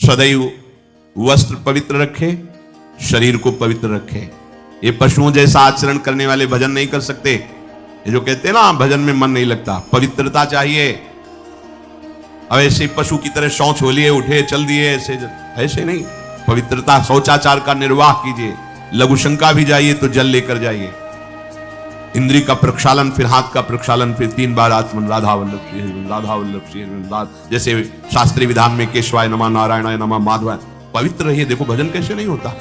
सदैव वस्त्र पवित्र रखे, शरीर को पवित्र रखे। ये पशुओं जैसा आचरण करने वाले भजन नहीं कर सकते। ये जो कहते हैं ना भजन में मन नहीं लगता, पवित्रता चाहिए। अब ऐसे पशु की तरह शौच हो लिए, उठे चल दिए, ऐसे नहीं। पवित्रता, शौचाचार का निर्वाह कीजिए। लघु शंका भी जाइए तो जल लेकर जाइए। इंद्री का प्रक्षालन, फिर हाथ का प्रक्षालन, फिर 3 बार आचमन, राधा वल्लभ श्री हरि, राधा वल्लभ श्री हरि। जैसे शास्त्रीय विधान में केशवाय नमः, नारायणाय नमः, माधवाय। पवित्र रहिए। देखो भजन कैसे नहीं होता।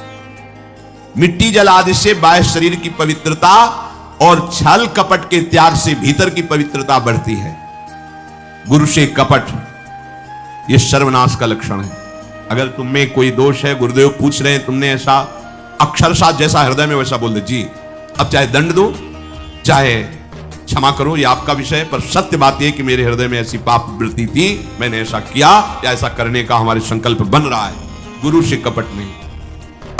मिट्टी जल आदि से बाह्य शरीर की पवित्रता और छल कपट के त्याग से भीतर की पवित्रता बढ़ती है। गुरु से कपट, यह सर्वनाश का लक्षण है। अगर तुम में कोई दोष है, गुरुदेव पूछ रहे हैं, तुमने ऐसा अक्षरशः जैसा हृदय में वैसा बोल दे जी, अब चाहे दंड दो चाहे क्षमा करो, ये आपका विषय है। पर सत्य बात यह कि मेरे हृदय में ऐसी पाप वृत्ति थी, मैंने ऐसा किया या ऐसा करने का हमारे संकल्प बन रहा है। गुरु से कपट नहीं।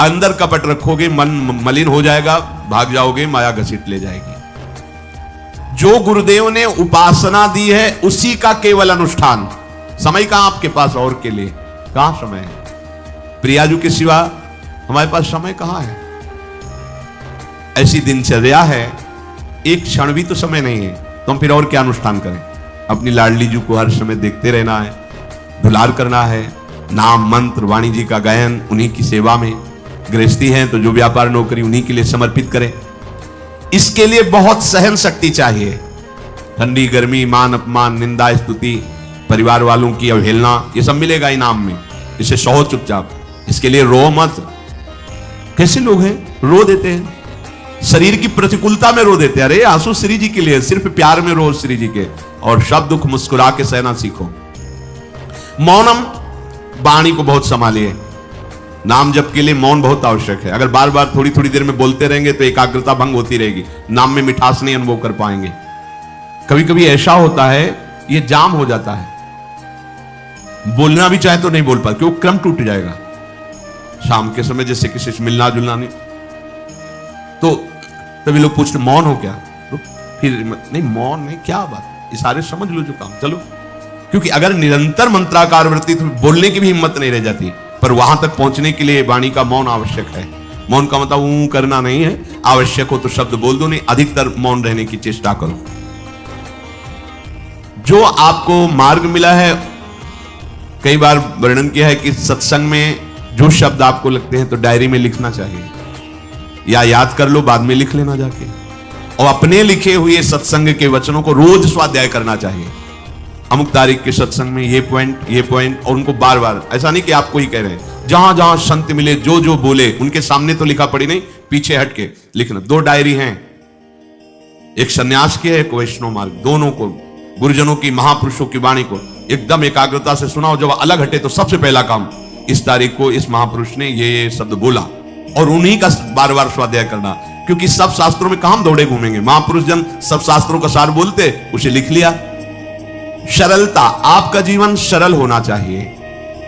अंदर कपट रखोगे, मन मलिन हो जाएगा, भाग जाओगे, माया घसीट ले जाएगी। जो गुरुदेव ने उपासना दी है उसी का केवल अनुष्ठान। समय कहां आपके पास और के लिए? कहां समय है? प्रियाजू के सिवा हमारे पास समय कहां है? ऐसी दिनचर्या है, एक क्षण भी तो समय नहीं है, तो हम फिर और क्या अनुष्ठान करें? अपनी लाडली जू को हर समय देखते रहना है, दुलार करना है, नाम मंत्र वाणी जी का गायन, उन्हीं की सेवा में। गृहस्थी हैं तो जो व्यापार नौकरी उन्हीं के लिए समर्पित करें। इसके लिए बहुत सहन शक्ति चाहिए। ठंडी गर्मी, मान अपमान, निंदा स्तुति, परिवार वालों की अवहेलना, ये सब मिलेगा इनाम में। इसे सहो चुपचाप, इसके लिए रो मत। कैसे लोग हैं, रो देते हैं, शरीर की प्रतिकूलता में रो देते हैं। अरे आंसू श्री जी के लिए, सिर्फ प्यार में रो श्री जी के, और सब दुख मुस्कुरा के सहना सीखो। मौनम, वाणी को बहुत संभालिए। नाम जप के लिए मौन बहुत आवश्यक है। अगर बार बार थोड़ी थोड़ी देर में बोलते रहेंगे तो एकाग्रता भंग होती रहेगी, नाम में मिठास नहीं अनुभव कर पाएंगे। कभी कभी ऐसा होता है, ये जाम हो जाता है, बोलना भी चाहे तो नहीं बोल पाते, क्योंकि क्रम टूट जाएगा। शाम के समय जैसे किसी से मिलना जुलना नहीं, तो तभी लोग पूछते मौन हो क्या? तो फिर नहीं, मौन नहीं, क्या बात, इशारे समझ लो जो काम, चलो। क्योंकि अगर निरंतर मंत्राकार वृत्ति तो बोलने की भी हिम्मत नहीं रह जाती। पर वहां तक पहुंचने के लिए वाणी का मौन आवश्यक है। मौन का मतलब ऊं करना नहीं है, आवश्यक हो तो शब्द बोल दो, नहीं अधिकतर मौन रहने की चेष्टा करो। जो आपको मार्ग मिला है, कई बार वर्णन किया है कि सत्संग में जो शब्द आपको लगते हैं तो डायरी में लिखना चाहिए, या याद कर लो, बाद में लिख लेना जाके। और अपने लिखे हुए सत्संग के वचनों को रोज स्वाध्याय करना चाहिए। अमुक तारीख के सत्संग में ये पॉइंट, और उनको बार बार, ऐसा नहीं कि आपको ही कह रहे हैं, जहां जहां संत मिले जो जो बोले उनके सामने तो लिखा पड़ी नहीं, पीछे हट के लिखना। 2 डायरी हैं, एक सन्यास की है, एक वैष्णव मार्ग। दोनों को, गुरुजनों की, महापुरुषों की वाणी को एकदम एकाग्रता से सुनाओ। जब अलग हटे तो सबसे पहला काम, इस तारीख को इस महापुरुष ने ये शब्द बोला, और उन्हीं का बार बार स्वाध्याय करना। क्योंकि सब शास्त्रों में कहां दौड़े घूमेंगे, महापुरुष जन सब शास्त्रों का सार बोलते, उसे लिख लिया। सरलता, आपका जीवन सरल होना चाहिए।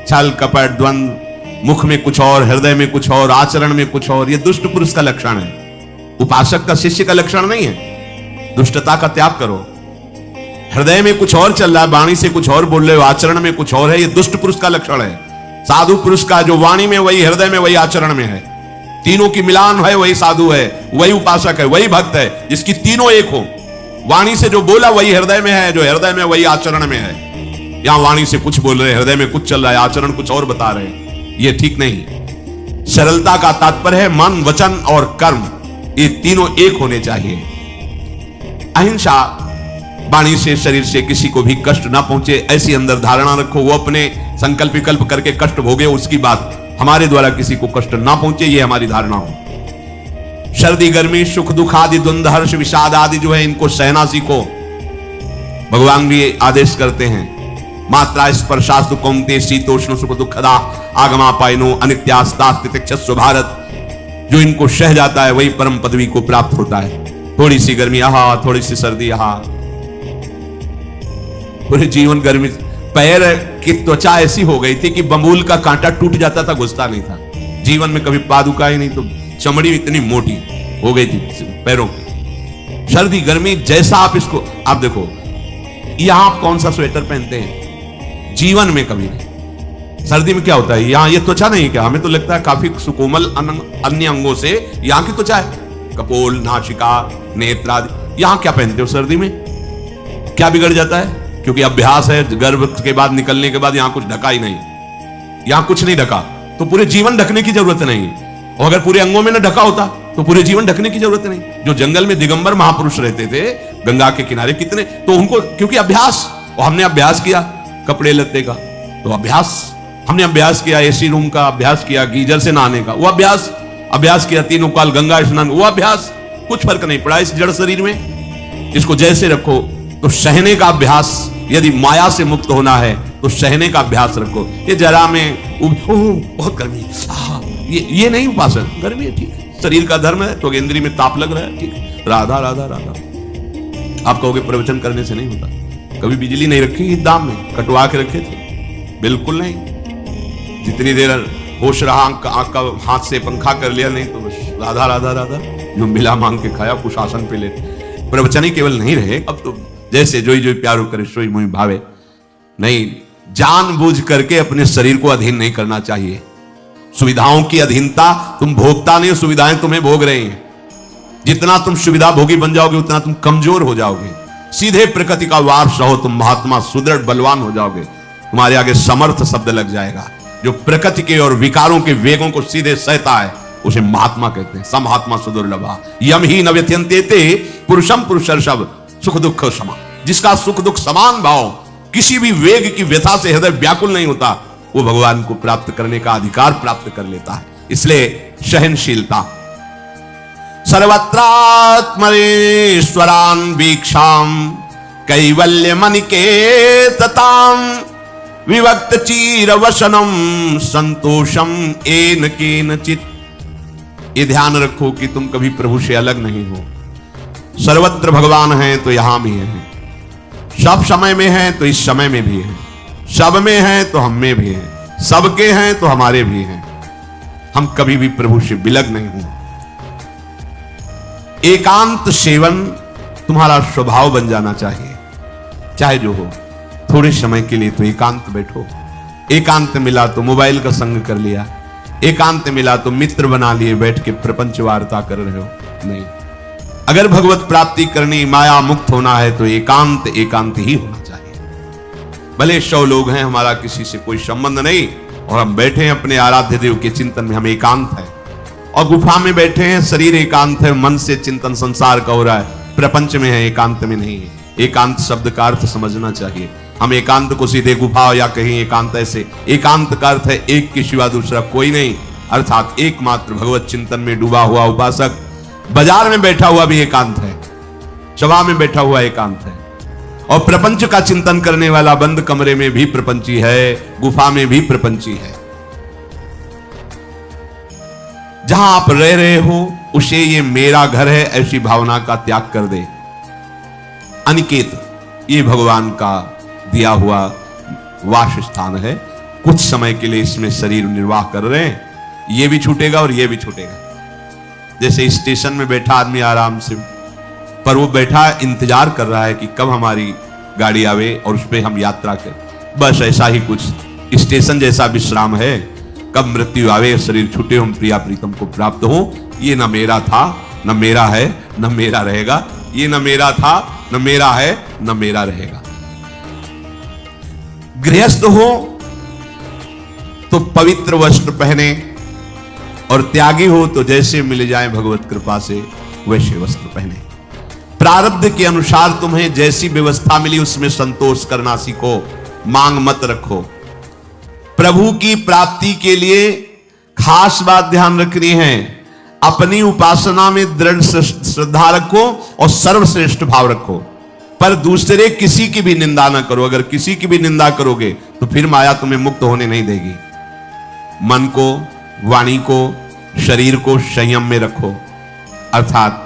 छल कपट द्वंद, मुख में कुछ और, हृदय में कुछ और, आचरण में कुछ और, यह दुष्ट पुरुष का लक्षण है। उपासक का, शिष्य का लक्षण नहीं है। दुष्टता का त्याग करो। हृदय में कुछ और चल रहा है, वाणी से कुछ और बोल रहे हो, आचरण में कुछ और है, यह दुष्ट पुरुष का लक्षण है। साधु पुरुष का जो वाणी में वही, हृदय में वही, आचरण में है, तीनों की मिलान है, वही साधु है, वही उपासक है, वही भक्त है, जिसकी तीनों एक हो। वाणी से जो बोला वही हृदय में है, जो हृदय में वही आचरण में है। यहां वाणी से कुछ बोल रहे, हृदय में कुछ चल रहा है, आचरण कुछ और बता रहे हैं, यह ठीक नहीं। सरलता का तात्पर्य है मन, वचन और कर्म, ये तीनों एक होने चाहिए। अहिंसा, वाणी से, शरीर से किसी को भी कष्ट ना पहुंचे, ऐसी अंदर धारणा रखो। वो अपने संकल्प विकल्प करके कष्ट भोगे, उसकी बात, हमारे द्वारा किसी को कष्ट ना पहुंचे, ये हमारी धारणा हो। सर्दी गर्मी, सुख दुख आदि, द्वंद्व हर्ष विषाद आदि जो है, इनको सहना सीखो। भगवान भी आदेश करते हैं, मात्रा स्पर्शास्तु कौन्तेय शीतोष्ण सुख दुखदा आगमा पायनो अनित्यास्तास्तितिक्षस्व भारत। जो इनको सह जाता है वही परम पदवी को प्राप्त होता है। थोड़ी सी गर्मी आहा, थोड़ी सी सर्दी आहा, पूरे जीवन गर्मी। पैर की त्वचा ऐसी हो गई थी कि बमूल का कांटा टूट जाता था, घुसता नहीं था। जीवन में कभी पादुका ही नहीं, तो चमड़ी इतनी मोटी हो गई थी पैरों की। सर्दी गर्मी जैसा आप इसको, आप देखो, यहां आप कौन सा स्वेटर पहनते हैं? जीवन में कभी नहीं। सर्दी में क्या होता है, यहाँ ये त्वचा नहीं क्या, हमें तो लगता है काफी सुकोमल अन्य अंगों से यहाँ की त्वचा है, कपोल, नासिका, नेत्र आदि। यहाँ क्या पहनते हो सर्दी में, क्या बिगड़ जाता है? क्योंकि अभ्यास है, गर्भ के बाद निकलने के बाद यहाँ कुछ ढका ही नहीं, यहाँ कुछ नहीं ढका तो पूरे जीवन ढकने की जरूरत नहीं, और अगर पूरे अंगों में न ढका होता तो पूरे जीवन ढकने की जरूरत नहीं। जो जंगल में दिगंबर महापुरुष रहते थे गंगा के किनारे कितने, तो उनको क्योंकि अभ्यास, और हमने अभ्यास किया कपड़े लत्ते का, तो अभ्यास हमने अभ्यास किया, एसी रूम का अभ्यास किया, गीजर से नहाने का वो अभ्यास किया, 3 काल गंगा स्नान वो अभ्यास, कुछ फर्क नहीं पड़ा इस जड़ शरीर में। इसको जैसे रखो, तो सहने का अभ्यास, यदि माया से मुक्त होना है तो सहने का अभ्यास रखो। ये जरा में बहुत गर्मी, ये नहीं उपासन, गर्मी है ठीक है, शरीर का धर्म है, तो गेंद्री में ताप लग रहा है ठीक है, राधा राधा राधा। आप कहोगे प्रवचन करने से नहीं होता, कभी बिजली नहीं रखी दाम में, कटवा के रखे थे? बिल्कुल नहीं, जितनी देर होश रहा आंख का हाथ से पंखा कर लिया, नहीं तो बस राधा राधा राधा, जो मिला मांग के खाया कुशासन पे ले। प्रवचन ही केवल नहीं रहे, अब तो जैसे जोई जोई प्यारो करे सोई मोहि भावे, नहीं, जानबूझ करके अपने शरीर को अधीन नहीं करना चाहिए। सुविधाओं की अधीनता, तुम भोगता नहीं, सुविधाएं तुम्हें भोग रही हैं। जितना तुम सुविधा भोगी बन जाओगे उतना तुम कमजोर हो जाओगे। सीधे प्रकृति का वारस रहो, तुम महात्मा सुदृढ़ बलवान हो जाओगे, तुम्हारे आगे समर्थ शब्द लग जाएगा। जो प्रकृति के और विकारों के वेगों को सीधे सहता है उसे महात्मा कहते हैं। समहात्मा सुदुर्लभा यम ही न व्यत्यन्ते पुरुषम पुरुषर्षभ सुख दुख समा। जिसका सुख दुख समान भाव, किसी भी वेग की व्यथा से हृदय व्याकुल नहीं होता, वो भगवान को प्राप्त करने का अधिकार प्राप्त कर लेता है। इसलिए सहनशीलता। सर्वत्रात्मरेश्वरान वीक्षाम कैवल्य मनिकेतताम विभक्त चीर वसनम संतोषम एन केनचित। ये ध्यान रखो कि तुम कभी प्रभु से अलग नहीं हो। सर्वत्र भगवान है तो यहां भी है, सब समय में है तो इस समय में भी है, सब में है तो हम में भी है, सबके हैं तो हमारे भी हैं। हम कभी भी प्रभु से विलग नहीं हो। एकांत सेवन तुम्हारा स्वभाव बन जाना चाहिए, चाहे जो हो। थोड़े समय के लिए तो एकांत बैठो। एकांत मिला तो मोबाइल का संग कर लिया, एकांत मिला तो मित्र बना लिए, बैठ के प्रपंच वार्ता कर रहे हो, नहीं। अगर भगवत प्राप्ति करनी, माया मुक्त होना है तो एकांत एकांत ही होना चाहिए। भले 100 लोग हैं, हमारा किसी से कोई संबंध नहीं, और हम बैठे हैं अपने आराध्य देव के चिंतन में, हम एकांत है। और गुफा में बैठे हैं, शरीर एकांत है, मन से चिंतन संसार का हो रहा है, प्रपंच में है, एकांत में नहीं है। एकांत शब्द का अर्थ समझना चाहिए। हम एकांत को सीधे गुफा या कहीं एकांत, ऐसे एकांत का अर्थ है एक के सिवा दूसरा कोई नहीं, अर्थात एकमात्र भगवत चिंतन में डूबा हुआ उपासक। बाजार में बैठा हुआ भी एकांत है, सभा में बैठा हुआ एकांत है, और प्रपंच का चिंतन करने वाला बंद कमरे में भी प्रपंची है, गुफा में भी प्रपंची है। जहां आप रह रहे हो उसे ये मेरा घर है ऐसी भावना का त्याग कर दे। अनिकेत ये भगवान का दिया हुआ वास स्थान है। कुछ समय के लिए इसमें शरीर निर्वाह कर रहे हैं, ये भी छूटेगा और ये भी छूटेगा। जैसे स्टेशन में बैठा आदमी आराम से, पर वो बैठा इंतजार कर रहा है कि कब हमारी गाड़ी आवे और उस पर हम यात्रा करें। बस ऐसा ही कुछ स्टेशन जैसा विश्राम है, कब मृत्यु आवे, शरीर छूटे, हम प्रिया प्रीतम को प्राप्त हो। ये न मेरा था, न मेरा है, न मेरा रहेगा। ये न मेरा था, न मेरा है, न मेरा रहेगा। गृहस्थ हो तो पवित्र वस्त्र पहने, और त्यागी हो तो जैसे मिल जाए भगवत कृपा से वैसे वस्त्र पहने। प्रारब्ध के अनुसार तुम्हें जैसी व्यवस्था मिली उसमें संतोष करना सीखो, मांग मत रखो। प्रभु की प्राप्ति के लिए खास बात ध्यान रखनी है, अपनी उपासना में दृढ़ श्रद्धा रखो और सर्वश्रेष्ठ भाव रखो, पर दूसरे किसी की भी निंदा ना करो। अगर किसी की भी निंदा करोगे तो फिर माया तुम्हें मुक्त होने नहीं देगी। मन को, वाणी को, शरीर को संयम में रखो, अर्थात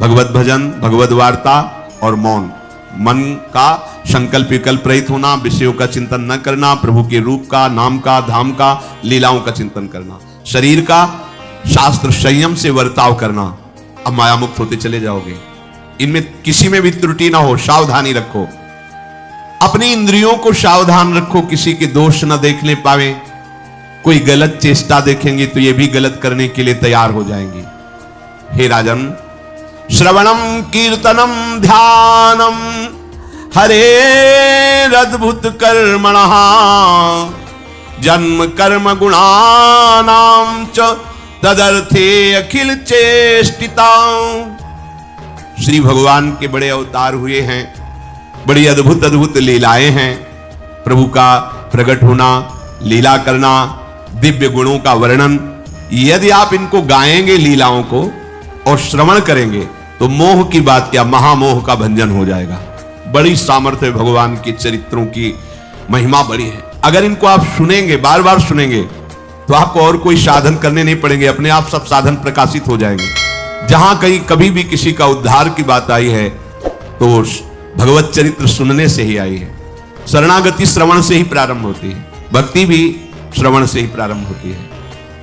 भगवत भजन, भगवत वार्ता और मौन। मन का संकल्प विकल्प रहित होना, विषयों का चिंतन न करना, प्रभु के रूप का, नाम का, धाम का, लीलाओं का चिंतन करना। शरीर का शास्त्र संयम से वर्ताव करना। अब माया मुक्त होते चले जाओगे। इनमें किसी में भी त्रुटि ना हो, सावधानी रखो। अपनी इंद्रियों को सावधान रखो, किसी के दोष न देखने पावे, कोई गलत चेष्टा देखेंगे तो ये भी गलत करने के लिए तैयार हो जाएंगे। हे राजन, श्रवणम कीर्तनम ध्यानम हरेरद्भुत कर्मणः जन्म कर्म गुणानां च तदर्थे अखिल चेष्टिता। श्री भगवान के बड़े अवतार हुए हैं, बड़ी अद्भुत अद्भुत लीलाएं हैं। प्रभु का प्रकट होना, लीला करना, दिव्य गुणों का वर्णन, यदि आप इनको गाएंगे लीलाओं को और श्रवण करेंगे तो मोह की बात क्या, महामोह का भंजन हो जाएगा। बड़ी सामर्थ्य भगवान के चरित्रों की महिमा बड़ी है। अगर इनको आप सुनेंगे, बार बार सुनेंगे, तो आपको और कोई साधन करने नहीं पड़ेंगे, अपने आप सब साधन प्रकाशित हो जाएंगे। जहां कहीं कभी भी किसी का उद्धार की बात आई है तो भगवत चरित्र सुनने से ही आई है। शरणागति श्रवण से ही प्रारंभ होती है, भक्ति भी श्रवण से ही प्रारंभ होती है,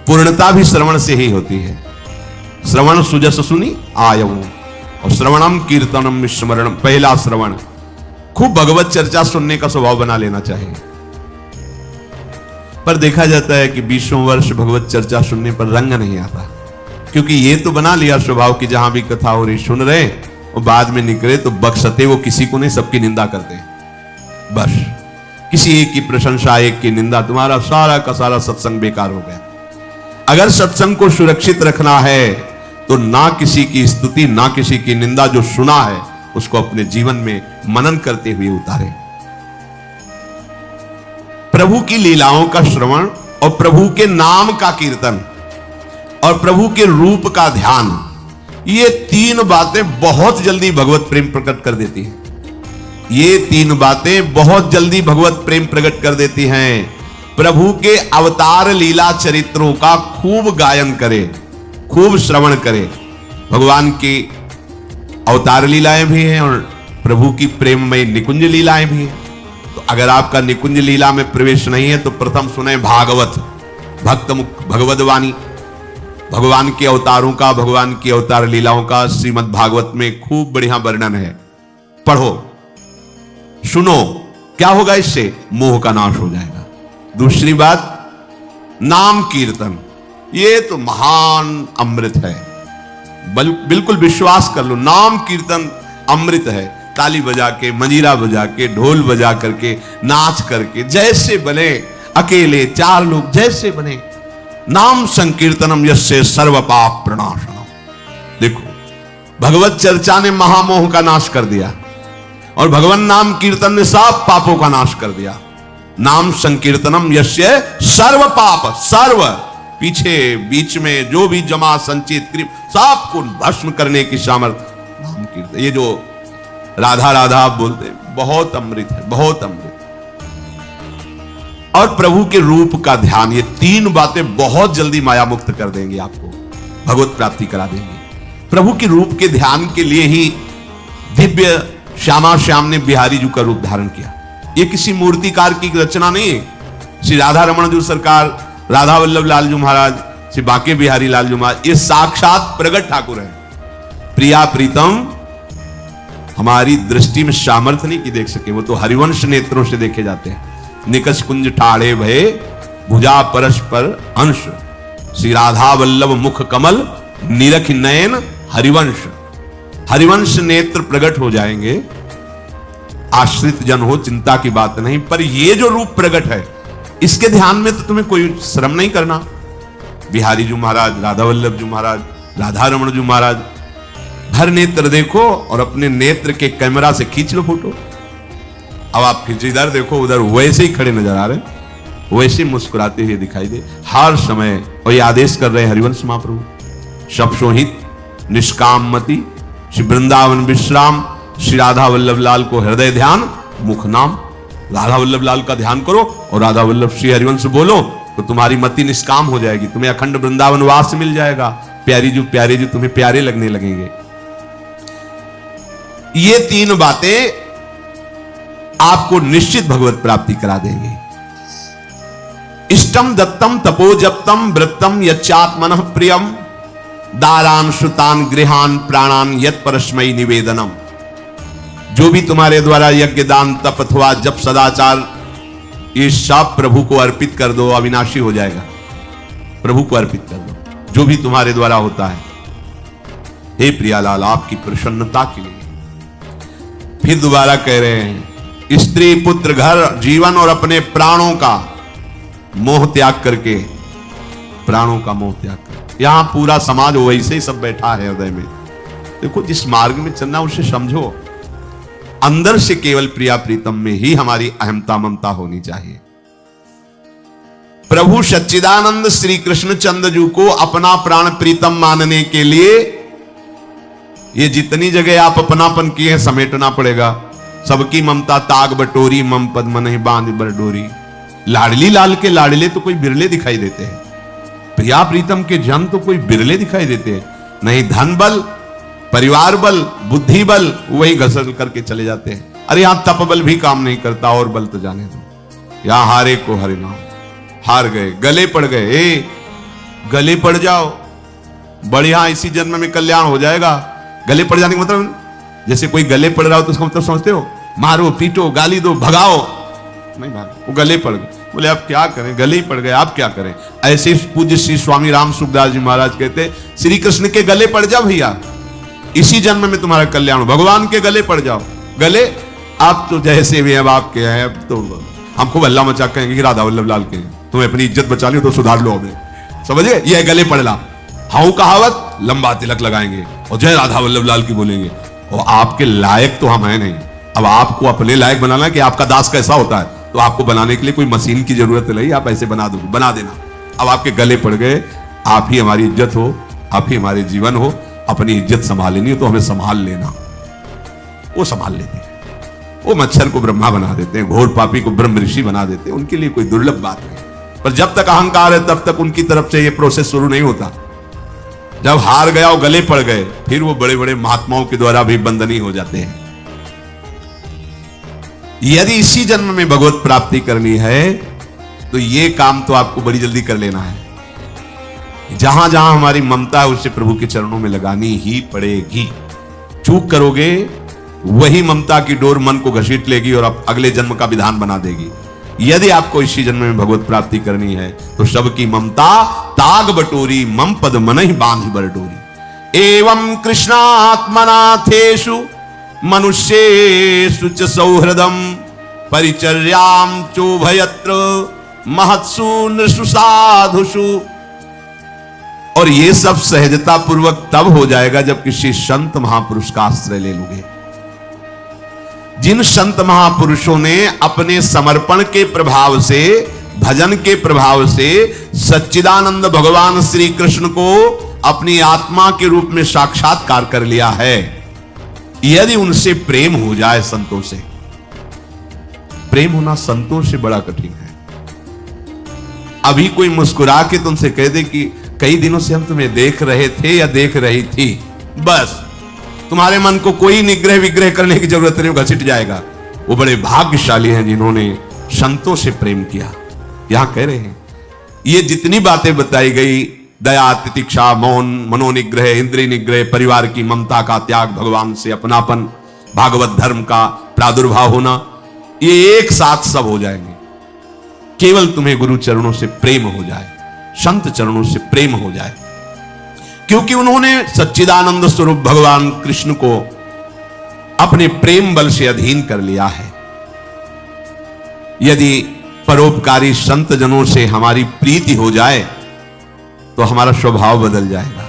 पूर्णता भी श्रवण से ही होती है। श्रवण सुजस सुनी आयऊ, और श्रवणम कीर्तनम स्मरणम, पहला श्रवण। खूब भगवत चर्चा सुनने का स्वभाव बना लेना चाहिए। पर देखा जाता है कि 20 वर्ष भगवत चर्चा सुनने पर रंग नहीं आता, क्योंकि ये तो बना लिया स्वभाव कि जहां भी कथा हो रही सुन रहे और बाद में निकले तो बख्शते वो किसी को नहीं, सबकी निंदा करते हैं। बस किसी एक की प्रशंसा, एक की निंदा, तुम्हारा सारा का सारा सत्संग बेकार हो गया। अगर सत्संग को सुरक्षित रखना है तो ना किसी की स्तुति, ना किसी की निंदा, जो सुना है उसको अपने जीवन में मनन करते हुए उतारे। प्रभु की लीलाओं का श्रवण और प्रभु के नाम का कीर्तन और प्रभु के रूप का ध्यान, ये तीन बातें बहुत जल्दी भगवत प्रेम प्रकट कर देती हैं। ये तीन बातें बहुत जल्दी भगवत प्रेम प्रकट कर देती हैं। प्रभु के अवतार लीला चरित्रों का खूब गायन करे, खूब श्रवण करे। भगवान की अवतार लीलाएं भी हैं और प्रभु की प्रेममय निकुंज लीलाएं भी हैं। तो अगर आपका निकुंज लीला में प्रवेश नहीं है तो प्रथम सुने भागवत, भक्त मुख भगवद वाणी, भगवान के अवतारों का, भगवान की अवतार लीलाओं का श्रीमद् भागवत में खूब बढ़िया वर्णन है। पढ़ो, सुनो, क्या होगा इससे? मोह का नाश हो जाएगा। दूसरी बात, नाम कीर्तन, ये तो महान अमृत है। बिल्कुल विश्वास कर लो, नाम कीर्तन अमृत है। ताली बजा के, मंजीरा बजा के, ढोल बजा करके, नाच करके, जैसे बने, अकेले, चार लोग, जैसे बने। नाम संकीर्तनम यस्य सर्व पाप प्रणाशनम। देखो, भगवत चर्चा ने महामोह का नाश कर दिया और भगवान नाम कीर्तन ने सब पापों का नाश कर दिया। नाम संकीर्तनम यस्य सर्व पाप, सर्व पीछे बीच में जो भी जमा संचित कृप सबको भस्म करने की सामर्थ्य नाम कीर्तन। ये जो राधा राधा आप बोलते हैं, बहुत अमृत है, बहुत अमृत। और प्रभु के रूप का ध्यान, ये तीन बातें बहुत जल्दी माया मुक्त कर देंगे, आपको भगवत प्राप्ति करा देंगे। प्रभु के रूप के ध्यान के लिए ही दिव्य श्यामा श्याम ने बिहारी जी का रूप धारण किया। ये किसी मूर्तिकार की रचना नहीं है। श्री राधा रमण जी सरकार, राधा वल्लभ लाल जी महाराज, श्री बाके बिहारी लाल जी महाराज, ये साक्षात प्रगट ठाकुर हैं। प्रिया प्रीतम हमारी दृष्टि में सामर्थ्य नहीं कि देख सके, वो तो हरिवंश नेत्रों से देखे जाते हैं। निकष कुंज ठाड़े भये भुजा परस्पर अंश, श्री राधा वल्लभ मुख कमल निरख नयन हरिवंश। हरिवंश नेत्र प्रकट हो जाएंगे, आश्रित जन हो, चिंता की बात नहीं। पर ये जो रूप प्रकट है, इसके ध्यान में तो तुम्हें कोई श्रम नहीं करना। बिहारी जी महाराज, राधा वल्लभ जी महाराज, राधा रमण जी महाराज, हर नेत्र देखो और अपने नेत्र के कैमरा से खींच लो फोटो। अब आप खींच, इधर देखो, उधर वैसे ही खड़े नजर आ रहे, वैसे मुस्कुराते हुए दिखाई दे हर समय। और ये आदेश कर रहे हैं हरिवंश महाप्रभु, शब्दोहित निष्काम मति, श्री वृंदावन विश्राम, श्री राधा वल्लभ लाल को हृदय ध्यान, मुख नाम। राधा वल्लभ लाल का ध्यान करो और राधा वल्लभ श्री हरिवंश बोलो तो तुम्हारी मति निष्काम हो जाएगी, तुम्हें अखंड वृंदावन वास मिल जाएगा। प्यारे जी तुम्हें प्यारे लगने लगेंगे। ये तीन बातें आपको निश्चित भगवत प्राप्ति करा देंगे। इष्टम दत्तम तपोजप्तम वृत्तम यच्चात्मनः प्रियम दारान श्रुतान गृहान प्राणान यत् परस्मै निवेदनम। जो भी तुम्हारे द्वारा यज्ञ दान तप अथवा जप सदाचार ये सब प्रभु को अर्पित कर दो, अविनाशी हो जाएगा। प्रभु को अर्पित कर दो जो भी तुम्हारे द्वारा होता है। हे प्रियालाल, आपकी प्रसन्नता के लिए फिर दोबारा कह रहे हैं, स्त्री पुत्र घर जीवन और अपने प्राणों का मोह त्याग करके, प्राणों का मोह त्याग कर। यहां पूरा समाज वैसे ही सब बैठा है हृदय में। देखो, जिस मार्ग में चलना उसे समझो। अंदर से केवल प्रिया प्रीतम में ही हमारी अहमता ममता होनी चाहिए। प्रभु सच्चिदानंद श्री कृष्ण चंद्र को अपना प्राण प्रीतम मानने के लिए ये जितनी जगह आप अपनापन किए हैं समेटना पड़ेगा। सबकी ममता ताग बटोरी, मम पद मन ही बांध बरडोरी। लाडली लाल के लाडले तो कोई बिरले दिखाई देते हैं, प्रिया प्रीतम के जन तो कोई बिरले दिखाई देते हैं। नहीं धन बल, परिवार बल, बुद्धि बल, वही घसल करके चले जाते हैं। अरे यहां तप बल भी काम नहीं करता, और बल तो जाने दो। यहां हारे को हरे नाम, हार गए, गले पड़ गए। गले पड़ जाओ, बढ़िया इसी जन्म में कल्याण हो जाएगा। गले पड़ जाने का मतलब, जैसे कोई गले पड़ रहा हो तो उसका मतलब समझते हो, मारो पीटो गाली दो भगाओ, नहीं भाग, वो गले पड़ गए। बोले आप क्या करें, गले ही पड़ गए, आप क्या करें। ऐसे पूज्य श्री स्वामी राम सुखदास जी महाराज कहते, श्री कृष्ण के गले पड़ जाओ भैया, इसी जन्म में तुम्हारा कल्याण हो। भगवान के गले पड़ जाओ। गले आप तो जैसे भी अब आपके हैं, अब तो हम खूब अल्लाह मचा कहेंगे कि राधा वल्लभ लाल के, तुम्हें अपनी इज्जत बचा ली तो सुधार लो हमें, समझिए। ये गले पड़ना, हाउ कहावत, लंबा तिलक लगाएंगे और जय राधा वल्लभ लाल की बोलेंगे। और आपके लायक तो हम है नहीं। अब आपको अपने लायक बनाना कि आपका दास कैसा होता है, तो आपको बनाने के लिए कोई मशीन की जरूरत नहीं, आप ऐसे बना दो, बना देना। अब आपके गले पड़ गए, आप ही हमारी इज्जत हो, आप ही हमारे जीवन हो। अपनी इज्जत संभालनी हो तो हमें संभाल लेना। वो संभाल लेते हैं। वो मच्छर को ब्रह्मा बना देते हैं, घोर पापी को ब्रह्म ऋषि बना देते हैं। उनके लिए कोई दुर्लभ बात नहीं। पर जब तक अहंकार है तब तक उनकी तरफ से ये प्रोसेस शुरू नहीं होता। जब हार गया और गले पड़ गए, फिर वो बड़े बड़े महात्माओं के द्वारा भी बंधनी हो जाते हैं। यदि इसी जन्म में भगवत प्राप्ति करनी है तो ये काम तो आपको बड़ी जल्दी कर लेना है। जहां जहां हमारी ममता है उसे प्रभु के चरणों में लगानी ही पड़ेगी। चूक करोगे, वही ममता की डोर मन को घसीट लेगी और अब अगले जन्म का विधान बना देगी। यदि आपको इसी जन्म में भगवत प्राप्ति करनी है तो सबकी ममता ताग बटोरी, मम पद मन ही बांध बरडोरी। एवं कृष्णात्मनाथेषु मनुष्येषु च सौहृदम परिचर्यां चोभयत्र महत्सु नृषु साधुषु। और ये सब सहजता पूर्वक तब हो जाएगा जब किसी संत महापुरुष का आश्रय ले लोगे। जिन संत महापुरुषों ने अपने समर्पण के प्रभाव से, भजन के प्रभाव से सच्चिदानंद भगवान श्री कृष्ण को अपनी आत्मा के रूप में साक्षात्कार कर लिया है, यदि उनसे प्रेम हो जाए, संतों से प्रेम होना संतों से बड़ा कठिन है। अभी कोई मुस्कुरा के तुमसे कह दे कि कई दिनों से हम तुम्हें देख रहे थे या देख रही थी, बस तुम्हारे मन को कोई निग्रह विग्रह करने की जरूरत नहीं, घसीट जाएगा। वो बड़े भाग्यशाली हैं जिन्होंने संतों से प्रेम किया। यहां कह रहे हैं ये जितनी बातें बताई गई, दया, तितिक्षा, मौन, मनोनिग्रह, इंद्रिय निग्रह, परिवार की ममता का त्याग, भगवान से अपनापन, भागवत धर्म का प्रादुर्भाव होना, ये एक साथ सब हो जाएंगे। केवल तुम्हें गुरु चरणों से प्रेम हो जाए, संत चरणों से प्रेम हो जाए, क्योंकि उन्होंने सच्चिदानंद स्वरूप भगवान कृष्ण को अपने प्रेम बल से अधीन कर लिया है। यदि परोपकारी संत जनों से हमारी प्रीति हो जाए तो हमारा स्वभाव बदल जाएगा।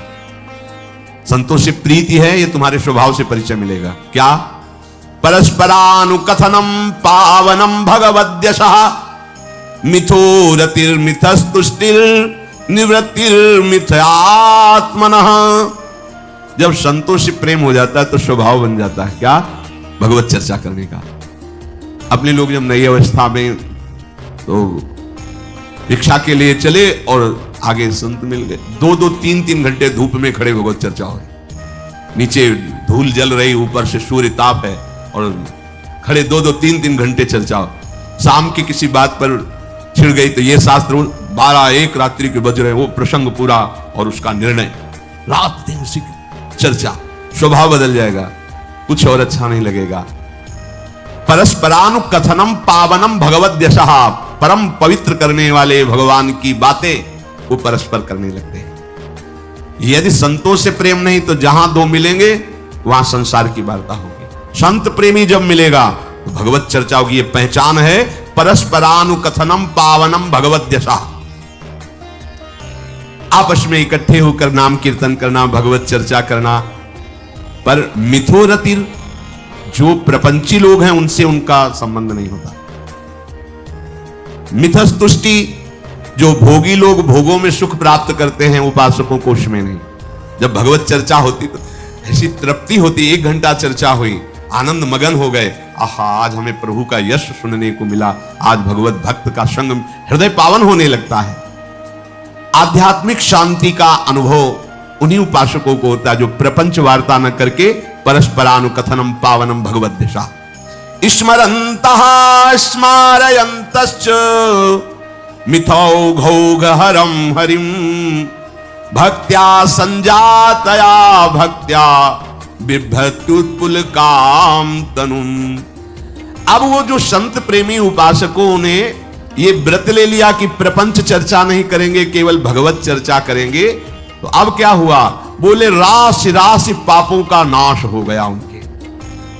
संतों से प्रीति है, ये तुम्हारे स्वभाव से परिचय मिलेगा। क्या? परस्परानुकथनम पावनम भगवद्यशः मिथो रतिर्मिथस्तुष्टिर निवृत्तिर्मिथयात्मनः। जब संतों से प्रेम हो जाता है तो स्वभाव बन जाता है क्या? भगवत चर्चा करने का। अपने लोग जब नई अवस्था में तो भिक्षा के लिए चले और आगे संत मिल गए, 2-2, 3-3 घंटे धूप में खड़े भगवत चर्चा हो, नीचे धूल जल रही, ऊपर से सूर्य ताप है और खड़े 2-2, 3-3 घंटे चर्चा हो। शाम की किसी बात पर छिड़ गई तो ये शास्त्र 12-1 रात्रि के बज रहे, वो प्रसंग पूरा और उसका निर्णय, रात दिन उसी चर्चा। स्वभाव बदल जाएगा, कुछ और अच्छा नहीं लगेगा। परस्परानुकथनम पावनम भगवद्यशः, परम पवित्र करने वाले भगवान की बातें वो परस्पर करने लगते हैं। यदि संतों से प्रेम नहीं तो जहां दो मिलेंगे वहां संसार की वार्ता होगी। संत प्रेमी जब मिलेगा तो भगवत चर्चा होगी। ये पहचान है परस्परानुकथनम पावनम भगवत यशा। आपस में इकट्ठे होकर नाम कीर्तन करना, भगवत चर्चा करना। पर मिथोरतिर जो प्रपंची लोग हैं उनसे उनका संबंध नहीं होता। मिथस्तुष्टि जो भोगी लोग भोगों में सुख प्राप्त करते हैं, उपासकों को उसमें नहीं। जब भगवत चर्चा होती तो ऐसी तृप्ति होती, 1 घंटा चर्चा हुई, आनंद मगन हो गए। आहा, आज हमें प्रभु का यश सुनने को मिला, आज भगवत भक्त का संग, हृदय पावन होने लगता है। आध्यात्मिक शांति का अनुभव उन्हीं उपासकों को होता है जो प्रपंच वार्ता न करके परस्परानुकथनम पावनम भगवत दिशा स्मरन्तः स्मारयन्तश्च मिथौघौघहरं हरिं भक्त्या संजातया भक्त्या बिभ्रत्युत्पुलकाम तनुम। अब वो जो संत प्रेमी उपासकों ने ये व्रत ले लिया कि प्रपंच चर्चा नहीं करेंगे, केवल भगवत चर्चा करेंगे, तो अब क्या हुआ? बोले राशि राशि पापों का नाश हो गया उनके।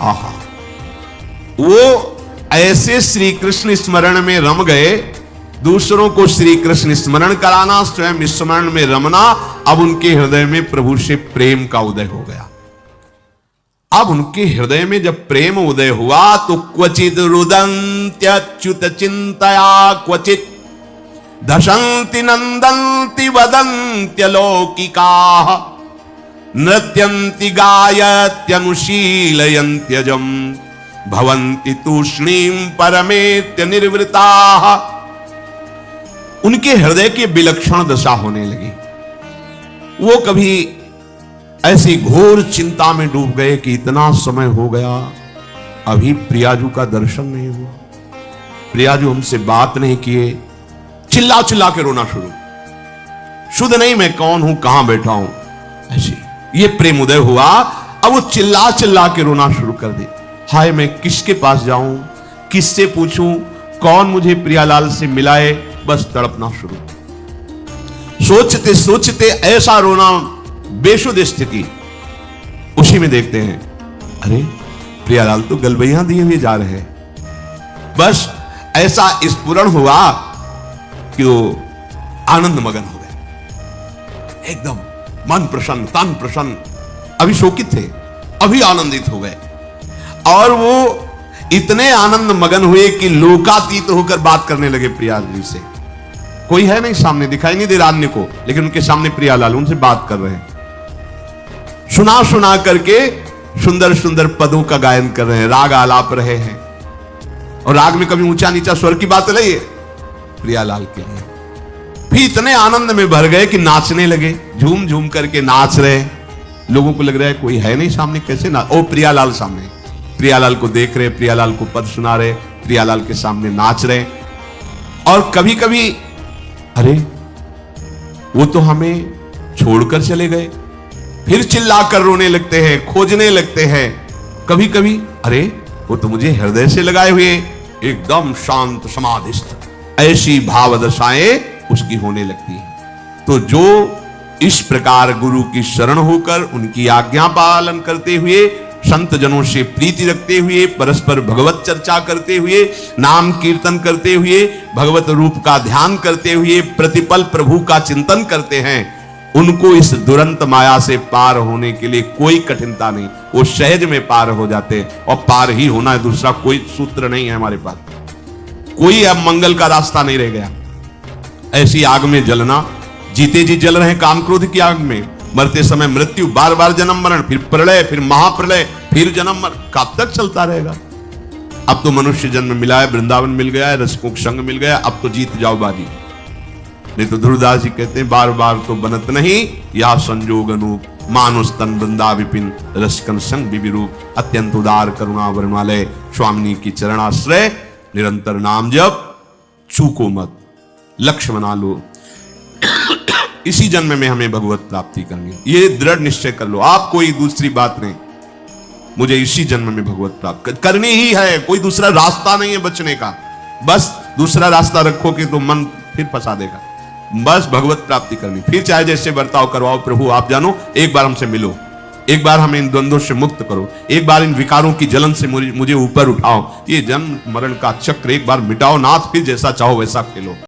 आहा, वो ऐसे श्री कृष्ण स्मरण में रम गए, दूसरों को श्री कृष्ण स्मरण कराना, स्वयं स्मरण में रमना। अब उनके हृदय में प्रभु से प्रेम का उदय हो गया। अब उनके हृदय में जब प्रेम उदय हुआ तो क्वचित रुदन्त्यच्युत चिंतया क्वचित दशंति नंदन्ति वदन्त्यलौकिकाः नृत्यन्ति गायत्यनुशीलयन्त्यजम् भवन्ति तूष्णीं परमेत्य निर्वृताः। उनके हृदय की विलक्षण दशा होने लगी। वो कभी ऐसी घोर चिंता में डूब गए कि इतना समय हो गया, अभी प्रियाजू का दर्शन नहीं हुआ, प्रियाजू हमसे बात नहीं किए। चिल्ला चिल्ला के रोना शुरू, शुद्ध नहीं मैं कौन हूं, कहां बैठा हूं, ऐसी ये प्रेम उदय हुआ। अब वो चिल्ला चिल्ला के रोना शुरू कर दे। हाय, मैं किसके पास जाऊं, किससे पूछूं, कौन मुझे प्रियालाल से मिलाए, बस तड़पना शुरू। सोचते सोचते ऐसा रोना, बेशुद्ध स्थिति। उसी में देखते हैं, अरे प्रियालाल तो गलबैया दिए हुए जा रहे हैं। बस ऐसा स्फुरण हुआ कि वो आनंद मगन हो गए, एकदम मन प्रसन्न, तन प्रसन्न। अभी शोकित थे, अभी आनंदित हो गए। और वो इतने आनंद मगन हुए कि लोकातीत होकर बात करने लगे प्रियालाल जी से। कोई है नहीं सामने, दिखाई नहीं दे रहा अन्य को, लेकिन उनके सामने प्रियालाल उनसे बात कर रहे हैं। सुना सुना करके सुंदर सुंदर पदों का गायन कर रहे हैं, राग आलाप रहे हैं। और राग में कभी ऊंचा नीचा स्वर की बात नहीं है प्रियालाल के लिए। फिर इतने आनंद में भर गए कि नाचने लगे, झूम झूम करके नाच रहे। लोगों को लग रहा है कोई है नहीं सामने, कैसे ना, ओ प्रियालाल सामने। प्रियालाल को देख रहे, प्रियालाल को पद सुना रहे, प्रियालाल के सामने नाच रहे। और कभी कभी अरे वो तो हमें छोड़कर चले गए, फिर चिल्लाकर रोने लगते हैं, खोजने लगते हैं। कभी कभी अरे वो तो मुझे हृदय से लगाए हुए, एकदम शांत समाधिस्थ, ऐसी भाव दशाएं उसकी होने लगती है। तो जो इस प्रकार गुरु की शरण होकर उनकी आज्ञा पालन करते हुए, संत जनों से प्रीति रखते हुए, परस्पर भगवत चर्चा करते हुए, नाम कीर्तन करते हुए, भगवत रूप का ध्यान करते हुए, प्रतिपल प्रभु का चिंतन करते हैं, उनको इस दुरंत माया से पार होने के लिए कोई कठिनता नहीं, वो सहज में पार हो जाते हैं। और पार ही होना है, दूसरा कोई सूत्र नहीं है हमारे पास, कोई अब मंगल का रास्ता नहीं रह गया। ऐसी आग में जलना, जीते जी जल रहे काम क्रोध की आग में, मरते समय मृत्यु, बार बार जन्म मरण, फिर प्रलय, फिर महाप्रलय, फिर जन्म मरण, कब तक चलता रहेगा? अब तो मनुष्य जन्म मिला है, वृंदावन मिल गया है, रसिकों का संग मिल गया, अब तो जीत जाओ बाजी। नहीं तो ध्रुवदास जी कहते हैं, बार बार तो बनत नहीं या संजोग अनूप, मानुष तन वृंदा विपिन रसिकन संग विविरूप, अत्यंत उदार करुणा वर्णालय, स्वामिनी की चरणाश्रय, निरंतर नाम जप, चूको मत, लक्ष्य बना लो। इसी जन्म में हमें भगवत प्राप्ति करनी, ये दृढ़ निश्चय कर लो आप, कोई दूसरी बात नहीं। मुझे इसी जन्म में भगवत प्राप्त करनी ही है, कोई दूसरा रास्ता नहीं है बचने का। बस दूसरा रास्ता रखोगे तो मन फिर फंसा देगा। बस भगवत प्राप्ति करनी, फिर चाहे जैसे बर्ताव करवाओ, प्रभु आप जानो, एक बार हमसे मिलो, एक बार हमें इन द्वंद्वों से मुक्त करो, एक बार इन विकारों की जलन से मुझे ऊपर उठाओ, ये जन्म मरण का चक्र एक बार मिटाओ नाथ, फिर जैसा चाहो वैसा खेलो।